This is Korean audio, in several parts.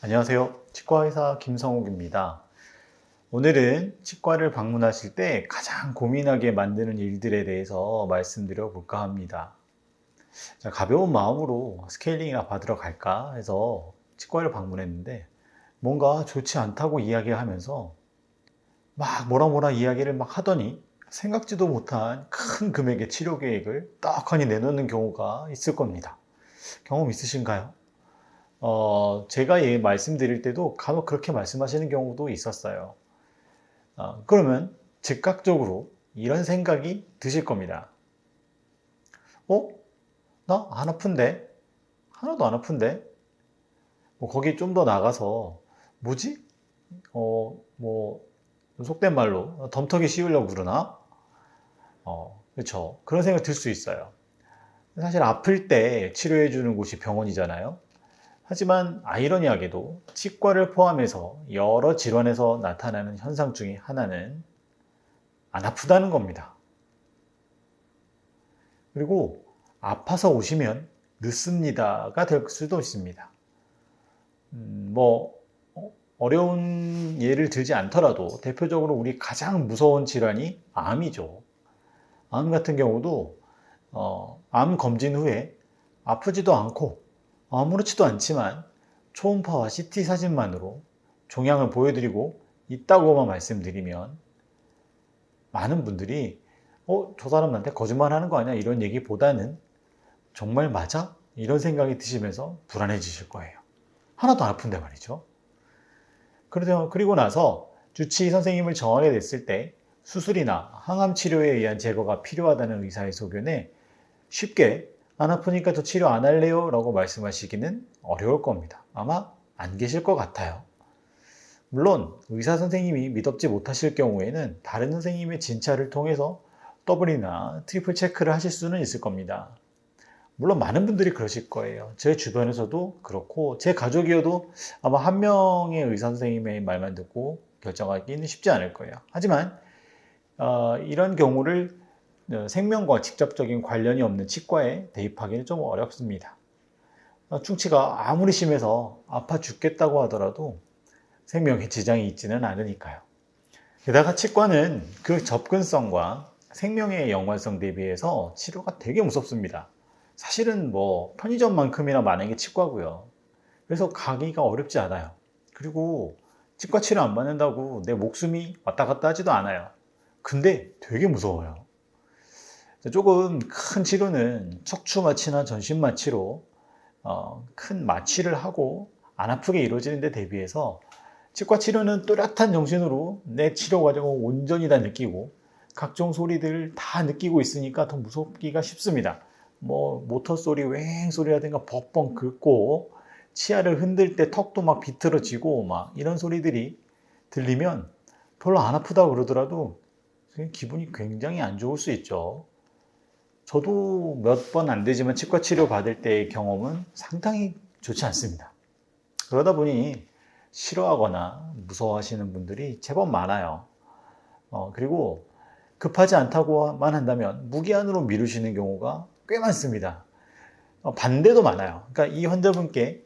안녕하세요. 치과의사 김성욱입니다. 오늘은 치과를 방문하실 때 가장 고민하게 만드는 일들에 대해서 말씀드려 볼까 합니다. 가벼운 마음으로 스케일링이나 받으러 갈까 해서 치과를 방문했는데 뭔가 좋지 않다고 이야기하면서 막 뭐라 이야기를 막 하더니 생각지도 못한 큰 금액의 치료 계획을 떡하니 내놓는 경우가 있을 겁니다. 경험 있으신가요? 제가 말씀드릴 때도 간혹 그렇게 말씀하시는 경우도 있었어요. 그러면 즉각적으로 이런 생각이 드실 겁니다. 어? 나 안 아픈데? 하나도 안 아픈데? 뭐 거기 좀 더 나가서, 뭐지? 뭐, 속된 말로, 덤터기 씌우려고 그러나? 그렇죠. 그런 생각 들 수 있어요. 사실 아플 때 치료해주는 곳이 병원이잖아요. 하지만 아이러니하게도 치과를 포함해서 여러 질환에서 나타나는 현상 중에 하나는 안 아프다는 겁니다. 그리고 아파서 오시면 늦습니다가 될 수도 있습니다. 뭐 어려운 예를 들지 않더라도 대표적으로 우리 가장 무서운 질환이 암이죠. 암 같은 경우도 암 검진 후에 아프지도 않고 아무렇지도 않지만 초음파와 CT 사진만으로 종양을 보여드리고 있다고만 말씀드리면 많은 분들이 저 사람 나한테 거짓말하는 거 아니야? 이런 얘기보다는 정말 맞아? 이런 생각이 드시면서 불안해지실 거예요. 하나도 안 아픈데 말이죠. 그리고 나서 주치의 선생님을 정하게 됐을 때 수술이나 항암 치료에 의한 제거가 필요하다는 의사의 소견에 쉽게 안 아프니까 저 치료 안 할래요? 라고 말씀하시기는 어려울 겁니다. 아마 안 계실 것 같아요. 물론 의사 선생님이 믿업지 못하실 경우에는 다른 선생님의 진찰을 통해서 더블이나 트리플 체크를 하실 수는 있을 겁니다. 물론 많은 분들이 그러실 거예요. 제 주변에서도 그렇고 제 가족이어도 아마 한 명의 의사 선생님의 말만 듣고 결정하기는 쉽지 않을 거예요. 하지만 이런 경우를 생명과 직접적인 관련이 없는 치과에 대입하기는 좀 어렵습니다. 충치가 아무리 심해서 아파 죽겠다고 하더라도 생명에 지장이 있지는 않으니까요. 게다가 치과는 그 접근성과 생명의 연관성 대비해서 치료가 되게 무섭습니다. 사실은 뭐 편의점만큼이나 많은 게 치과고요. 그래서 가기가 어렵지 않아요. 그리고 치과 치료 안 받는다고 내 목숨이 왔다 갔다 하지도 않아요. 근데 되게 무서워요. 조금 큰 치료는 척추 마취나 전신 마취로 큰 마취를 하고 안 아프게 이루어지는 데 대비해서 치과 치료는 또렷한 정신으로 내 치료 과정을 온전히 다 느끼고 각종 소리들 다 느끼고 있으니까 더 무섭기가 쉽습니다. 뭐 모터 소리, 웽 소리라든가 벅벅 긁고 치아를 흔들 때 턱도 막 비틀어지고 막 이런 소리들이 들리면 별로 안 아프다고 그러더라도 기분이 굉장히 안 좋을 수 있죠. 저도 몇 번 안 되지만 치과 치료 받을 때의 경험은 상당히 좋지 않습니다. 그러다 보니 싫어하거나 무서워하시는 분들이 제법 많아요. 그리고 급하지 않다고만 한다면 무기한으로 미루시는 경우가 꽤 많습니다. 반대도 많아요. 그러니까 이 환자분께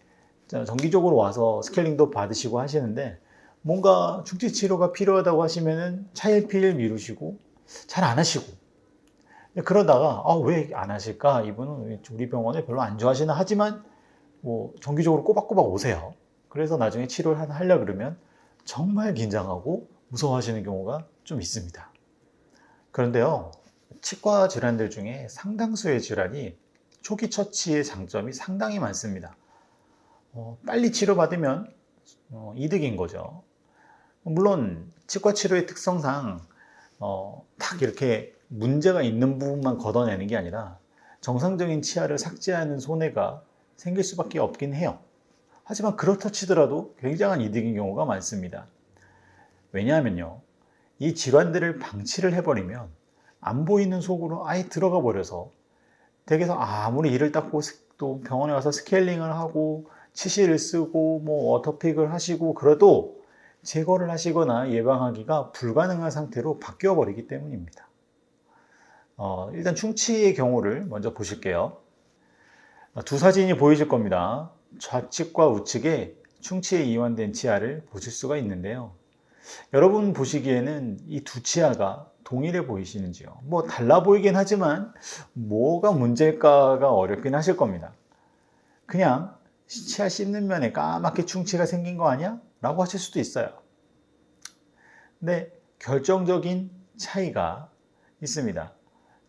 정기적으로 와서 스케일링도 받으시고 하시는데 뭔가 충치 치료가 필요하다고 하시면은 차일피일 미루시고 잘 안 하시고 그러다가 왜 안 하실까? 이분은 우리 병원에 별로 안 좋아하시나 하지만 뭐 정기적으로 꼬박꼬박 오세요. 그래서 나중에 치료를 하려고 그러면 정말 긴장하고 무서워하시는 경우가 좀 있습니다. 그런데요, 치과 질환들 중에 상당수의 질환이 초기 처치의 장점이 상당히 많습니다. 빨리 치료받으면 이득인 거죠. 물론 치과 치료의 특성상 딱 이렇게 문제가 있는 부분만 걷어내는 게 아니라 정상적인 치아를 삭제하는 손해가 생길 수밖에 없긴 해요. 하지만 그렇다 치더라도 굉장한 이득인 경우가 많습니다. 왜냐하면요, 이 질환들을 방치를 해버리면 안 보이는 속으로 아예 들어가 버려서 댁에서 아무리 이를 닦고 또 병원에 가서 스케일링을 하고 치실을 쓰고 뭐 워터픽을 하시고 그래도 제거를 하시거나 예방하기가 불가능한 상태로 바뀌어 버리기 때문입니다. 일단 충치의 경우를 먼저 보실게요. 두 사진이 보이실 겁니다. 좌측과 우측에 충치에 이완된 치아를 보실 수가 있는데요. 여러분 보시기에는 이 두 치아가 동일해 보이시는지요? 뭐 달라 보이긴 하지만 뭐가 문제일까가 어렵긴 하실 겁니다. 그냥 치아 씹는 면에 까맣게 충치가 생긴 거 아니야? 라고 하실 수도 있어요. 근데 결정적인 차이가 있습니다.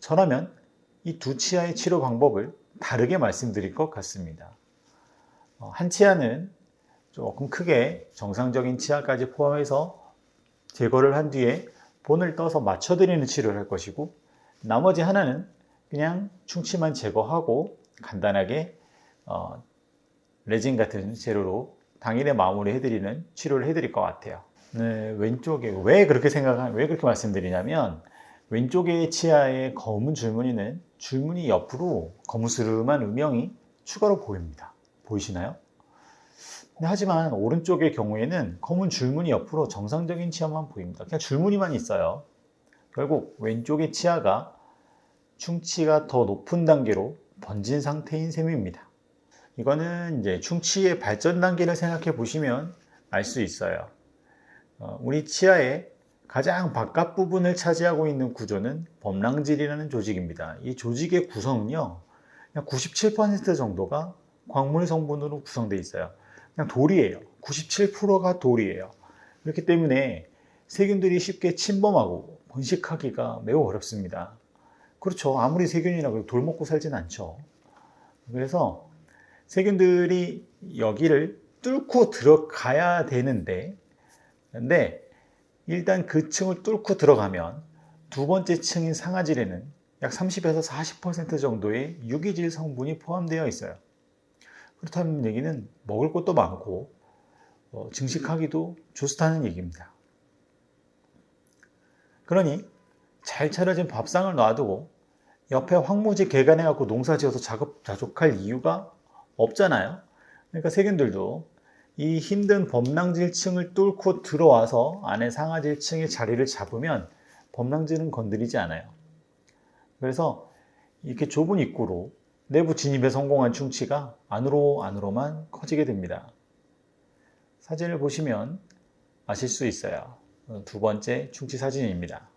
저라면 이 두 치아의 치료 방법을 다르게 말씀드릴 것 같습니다. 한 치아는 조금 크게 정상적인 치아까지 포함해서 제거를 한 뒤에 본을 떠서 맞춰드리는 치료를 할 것이고, 나머지 하나는 그냥 충치만 제거하고 간단하게 레진 같은 재료로 당일에 마무리해드리는 치료를 해드릴 것 같아요. 네, 왼쪽에 왜 그렇게 말씀드리냐면, 왼쪽의 치아의 검은 줄무늬는 줄무늬 옆으로 거무스름한 음영이 추가로 보입니다. 보이시나요? 하지만 오른쪽의 경우에는 검은 줄무늬 옆으로 정상적인 치아만 보입니다. 그냥 줄무늬만 있어요. 결국 왼쪽의 치아가 충치가 더 높은 단계로 번진 상태인 셈입니다. 이거는 이제 충치의 발전 단계를 생각해 보시면 알 수 있어요. 우리 치아의 가장 바깥 부분을 차지하고 있는 구조는 범랑질이라는 조직입니다. 이 조직의 구성은요, 그냥 97% 정도가 광물 성분으로 구성되어 있어요. 그냥 돌이에요. 97%가 돌이에요. 그렇기 때문에 세균들이 쉽게 침범하고 번식하기가 매우 어렵습니다. 그렇죠. 아무리 세균이라고 돌 먹고 살진 않죠. 그래서 세균들이 여기를 뚫고 들어가야 되는데, 근데 일단 그 층을 뚫고 들어가면 두 번째 층인 상아질에는 약 30에서 40% 정도의 유기질 성분이 포함되어 있어요. 그렇다는 얘기는 먹을 것도 많고 증식하기도 좋다는 얘기입니다. 그러니 잘 차려진 밥상을 놔두고 옆에 황무지 개간해갖고 농사지어서 자족할 이유가 없잖아요. 그러니까 세균들도 이 힘든 범랑질층을 뚫고 들어와서 안에 상아질층의 자리를 잡으면 범랑질은 건드리지 않아요. 그래서 이렇게 좁은 입구로 내부 진입에 성공한 충치가 안으로만 커지게 됩니다. 사진을 보시면 아실 수 있어요. 두 번째 충치 사진입니다.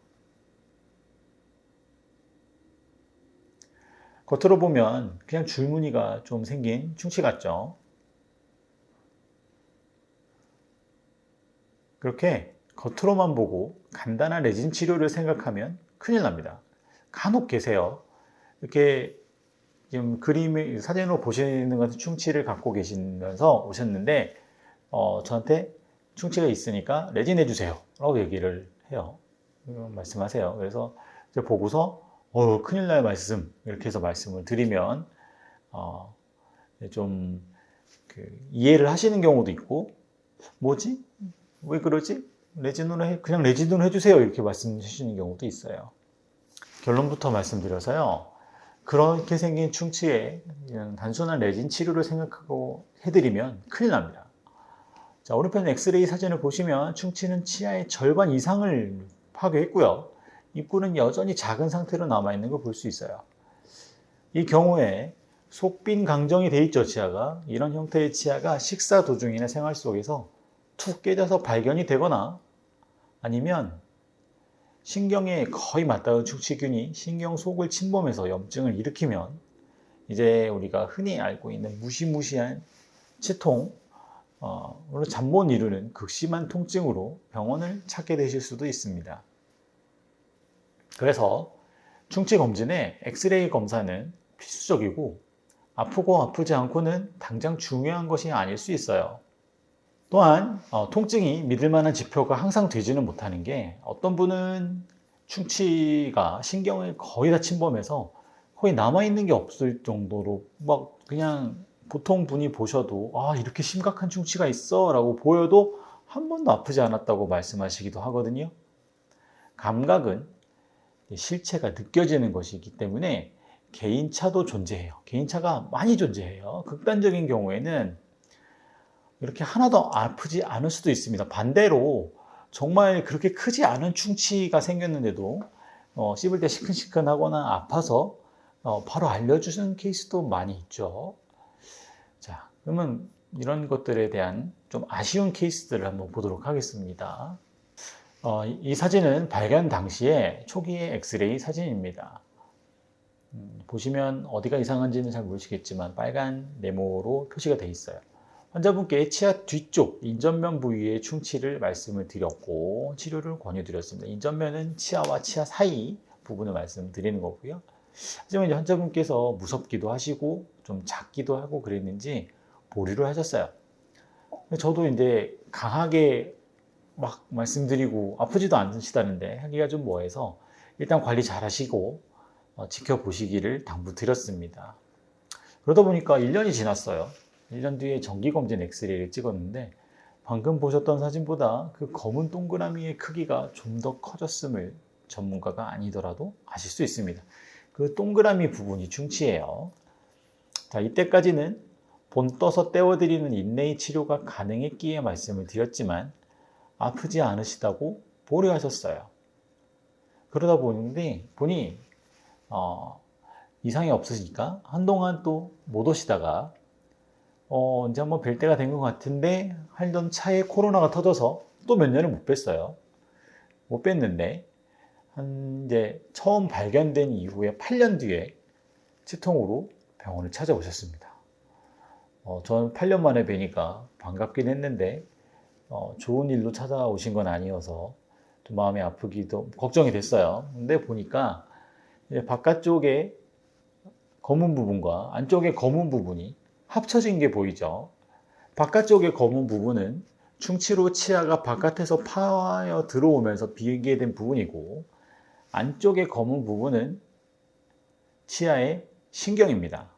겉으로 보면 그냥 줄무늬가 좀 생긴 충치 같죠? 그렇게 겉으로만 보고 간단한 레진 치료를 생각하면 큰일 납니다. 간혹 계세요. 이렇게 지금 사진으로 보시는 것 같은 충치를 갖고 계시면서 오셨는데, 저한테 충치가 있으니까 레진 해주세요 라고 얘기를 해요. 말씀하세요. 그래서 이제 보고서 큰일 날 말씀 이렇게 해서 말씀을 드리면 좀 이해를 하시는 경우도 있고, 뭐지? 왜 그러지? 그냥 레진으로 해주세요 이렇게 말씀해 주시는 경우도 있어요. 결론부터 말씀드려서요, 그렇게 생긴 충치에 단순한 레진 치료를 생각하고 해드리면 큰일 납니다. 자, 오른편 엑스레이 사진을 보시면 충치는 치아의 절반 이상을 파괴했고요. 입구는 여전히 작은 상태로 남아있는 걸 볼 수 있어요. 이 경우에 속빈 강정이 돼 있죠, 치아가. 이런 형태의 치아가 식사 도중이나 생활 속에서 툭 깨져서 발견이 되거나, 아니면 신경에 거의 맞닿은 충치균이 신경 속을 침범해서 염증을 일으키면 이제 우리가 흔히 알고 있는 무시무시한 치통, 잠 못 이루는 극심한 통증으로 병원을 찾게 되실 수도 있습니다. 그래서 충치 검진에 엑스레이 검사는 필수적이고, 아프고 아프지 않고는 당장 중요한 것이 아닐 수 있어요. 또한 통증이 믿을 만한 지표가 항상 되지는 못하는 게, 어떤 분은 충치가 신경을 거의 다 침범해서 거의 남아있는 게 없을 정도로 막 그냥 보통 분이 보셔도 이렇게 심각한 충치가 있어 라고 보여도 한 번도 아프지 않았다고 말씀하시기도 하거든요. 감각은 실체가 느껴지는 것이기 때문에 개인차도 존재해요. 개인차가 많이 존재해요. 극단적인 경우에는 이렇게 하나도 아프지 않을 수도 있습니다. 반대로 정말 그렇게 크지 않은 충치가 생겼는데도 씹을 때 시큰시큰하거나 아파서 바로 알려주는 케이스도 많이 있죠. 자, 그러면 이런 것들에 대한 좀 아쉬운 케이스들을 한번 보도록 하겠습니다. 이 사진은 발견 당시에 초기의 엑스레이 사진입니다. 보시면 어디가 이상한지는 잘 모르시겠지만 빨간 네모로 표시가 되어 있어요. 환자분께 치아 뒤쪽 인전면 부위의 충치를 말씀을 드렸고 치료를 권유드렸습니다. 인전면은 치아와 치아 사이 부분을 말씀드리는 거고요. 하지만 이제 환자분께서 무섭기도 하시고 좀 작기도 하고 그랬는지 보류를 하셨어요. 저도 이제 강하게 막 말씀드리고 아프지도 않으시다는데 하기가 좀 뭐해서 일단 관리 잘 하시고 지켜보시기를 당부드렸습니다. 그러다 보니까 1년이 지났어요. 1년 뒤에 정기검진 엑스레이를 찍었는데 방금 보셨던 사진보다 그 검은 동그라미의 크기가 좀 더 커졌음을 전문가가 아니더라도 아실 수 있습니다. 그 동그라미 부분이 충치예요. 자, 이때까지는 본 떠서 떼어드리는 인레이 치료가 가능했기에 말씀을 드렸지만 아프지 않으시다고 보류하셨어요. 그러다 보니 이상이 없으시니까 한동안 또 못 오시다가 이제 한번 뵐 때가 된 것 같은데 하던 차에 코로나가 터져서 또 몇 년을 못 뵀어요. 못 뵀는데 이제 처음 발견된 이후에 8년 뒤에 치통으로 병원을 찾아오셨습니다. 저는 8년 만에 뵈니까 반갑긴 했는데 좋은 일로 찾아오신 건 아니어서 좀 마음이 아프기도 걱정이 됐어요. 근데 보니까 이제 바깥쪽에 검은 부분과 안쪽에 검은 부분이 합쳐진 게 보이죠. 바깥쪽의 검은 부분은 충치로 치아가 바깥에서 파여 들어오면서 비게 된 부분이고 안쪽의 검은 부분은 치아의 신경입니다.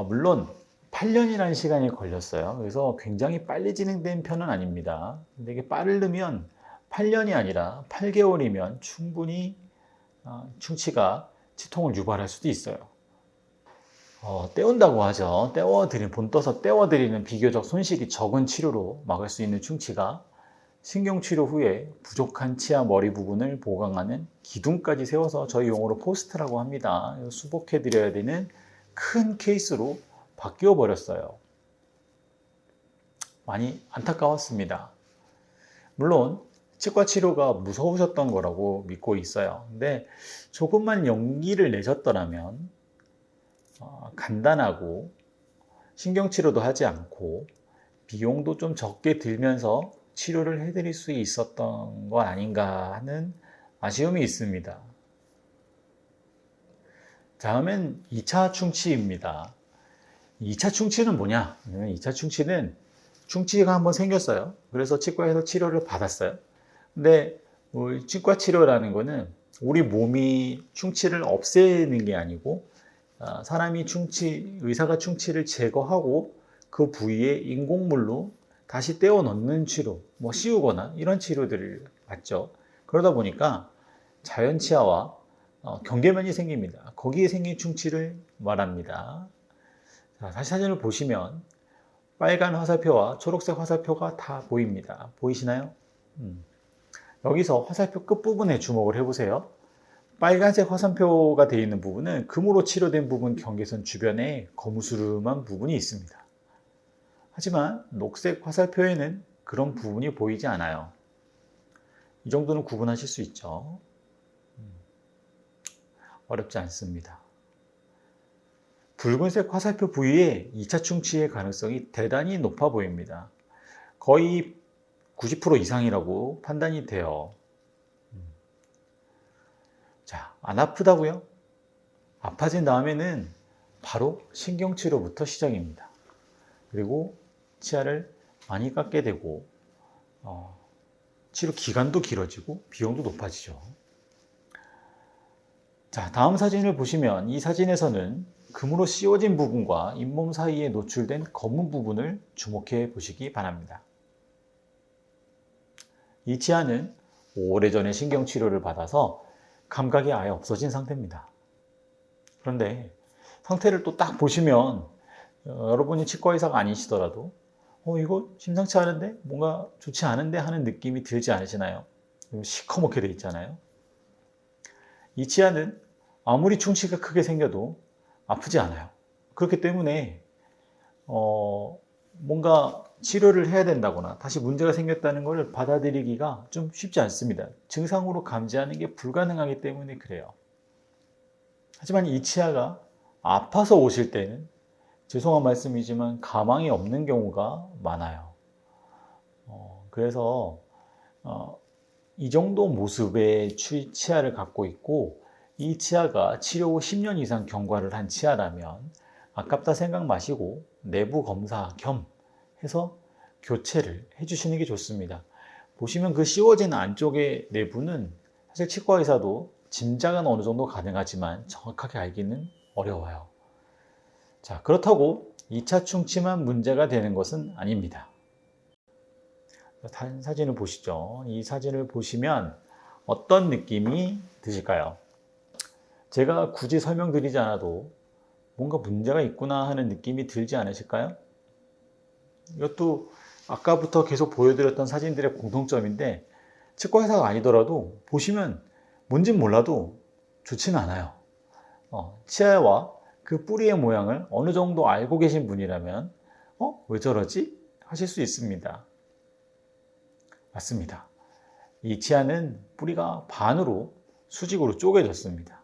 물론 8년이라는 시간이 걸렸어요. 그래서 굉장히 빨리 진행된 편은 아닙니다. 근데 이게 빠르면 8년이 아니라 8개월이면 충분히 충치가 치통을 유발할 수도 있어요. 떼온다고 하죠. 본 떠서 떼어드리는 비교적 손실이 적은 치료로 막을 수 있는 충치가 신경치료 후에 부족한 치아 머리 부분을 보강하는 기둥까지 세워서 저희 용어로 포스트라고 합니다. 수복해드려야 되는 큰 케이스로 바뀌어 버렸어요. 많이 안타까웠습니다. 물론 치과 치료가 무서우셨던 거라고 믿고 있어요. 근데 조금만 용기를 내셨더라면 간단하고 신경치료도 하지 않고 비용도 좀 적게 들면서 치료를 해드릴 수 있었던 거 아닌가 하는 아쉬움이 있습니다. 다음엔 2차 충치입니다. 2차 충치는 뭐냐? 2차 충치는 충치가 한번 생겼어요. 그래서 치과에서 치료를 받았어요. 근데 치과 치료라는 거는 우리 몸이 충치를 없애는 게 아니고 의사가 충치를 제거하고 그 부위에 인공물로 다시 떼어 넣는 치료, 씌우거나 이런 치료들을 받죠. 그러다 보니까 자연 치아와 경계면이 생깁니다. 거기에 생긴 충치를 말합니다. 자, 다시 사진을 보시면 빨간 화살표와 초록색 화살표가 다 보입니다. 보이시나요? 여기서 화살표 끝부분에 주목을 해보세요. 빨간색 화살표가 되어 있는 부분은 금으로 치료된 부분 경계선 주변에 거무스름한 부분이 있습니다. 하지만 녹색 화살표에는 그런 부분이 보이지 않아요. 이 정도는 구분하실 수 있죠. 어렵지 않습니다. 붉은색 화살표 부위에 2차 충치의 가능성이 대단히 높아 보입니다. 거의 90% 이상이라고 판단이 돼요. 자, 안 아프다고요? 아파진 다음에는 바로 신경치료부터 시작입니다. 그리고 치아를 많이 깎게 되고 치료 기간도 길어지고 비용도 높아지죠. 자, 다음 사진을 보시면 이 사진에서는 금으로 씌워진 부분과 잇몸 사이에 노출된 검은 부분을 주목해 보시기 바랍니다. 이 치아는 오래전에 신경치료를 받아서 감각이 아예 없어진 상태입니다. 그런데 상태를 또 딱 보시면 여러분이 치과의사가 아니시더라도 이거 심상치 않은데? 뭔가 좋지 않은데? 하는 느낌이 들지 않으시나요? 시커멓게 돼 있잖아요. 이 치아는 아무리 충치가 크게 생겨도 아프지 않아요. 그렇기 때문에 뭔가 치료를 해야 된다거나 다시 문제가 생겼다는 것을 받아들이기가 좀 쉽지 않습니다. 증상으로 감지하는 게 불가능하기 때문에 그래요. 하지만 이 치아가 아파서 오실 때는 죄송한 말씀이지만 가망이 없는 경우가 많아요. 그래서 이 정도 모습의 치아를 갖고 있고 이 치아가 치료 후 10년 이상 경과를 한 치아라면 아깝다 생각 마시고 내부 검사 겸 해서 교체를 해주시는 게 좋습니다. 보시면 그 씌워진 안쪽의 내부는 사실 치과 의사도 짐작은 어느 정도 가능하지만 정확하게 알기는 어려워요. 자, 그렇다고 2차 충치만 문제가 되는 것은 아닙니다. 다른 사진을 보시죠. 이 사진을 보시면 어떤 느낌이 드실까요? 제가 굳이 설명드리지 않아도 뭔가 문제가 있구나 하는 느낌이 들지 않으실까요? 이것도 아까부터 계속 보여드렸던 사진들의 공통점인데 치과 의사가 아니더라도 보시면 뭔진 몰라도 좋지는 않아요. 치아와 그 뿌리의 모양을 어느 정도 알고 계신 분이라면 왜 저러지? 하실 수 있습니다. 맞습니다. 이 치아는 뿌리가 반으로 수직으로 쪼개졌습니다.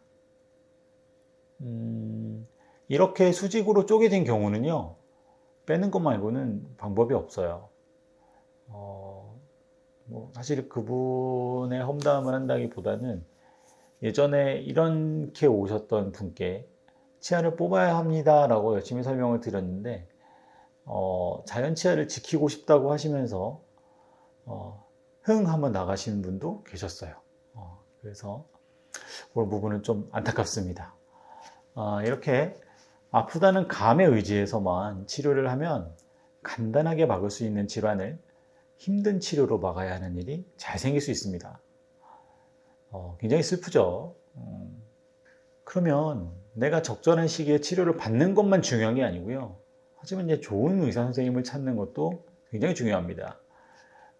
이렇게 수직으로 쪼개진 경우는요, 빼는 것 말고는 방법이 없어요. 사실 그분의 험담을 한다기보다는 예전에 이렇게 오셨던 분께 치아를 뽑아야 합니다 라고 열심히 설명을 드렸는데 자연 치아를 지키고 싶다고 하시면서 흥 한번 나가신 분도 계셨어요. 그래서 그 부분은 좀 안타깝습니다. 이렇게 아프다는 감에 의지해서만 치료를 하면 간단하게 막을 수 있는 질환을 힘든 치료로 막아야 하는 일이 잘 생길 수 있습니다. 굉장히 슬프죠. 그러면 내가 적절한 시기에 치료를 받는 것만 중요한 게 아니고요. 하지만 이제 좋은 의사 선생님을 찾는 것도 굉장히 중요합니다.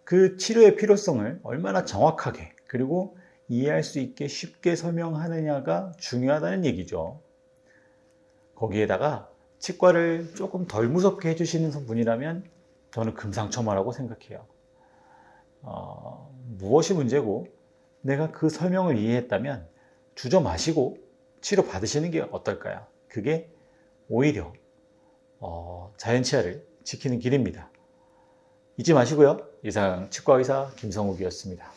그 치료의 필요성을 얼마나 정확하게 그리고 이해할 수 있게 쉽게 설명하느냐가 중요하다는 얘기죠. 거기에다가 치과를 조금 덜 무섭게 해주시는 분이라면 저는 금상첨화라고 생각해요. 무엇이 문제고 내가 그 설명을 이해했다면 주저 마시고 치료 받으시는 게 어떨까요? 그게 오히려 자연 치아를 지키는 길입니다. 잊지 마시고요. 이상 치과의사 김성욱이었습니다.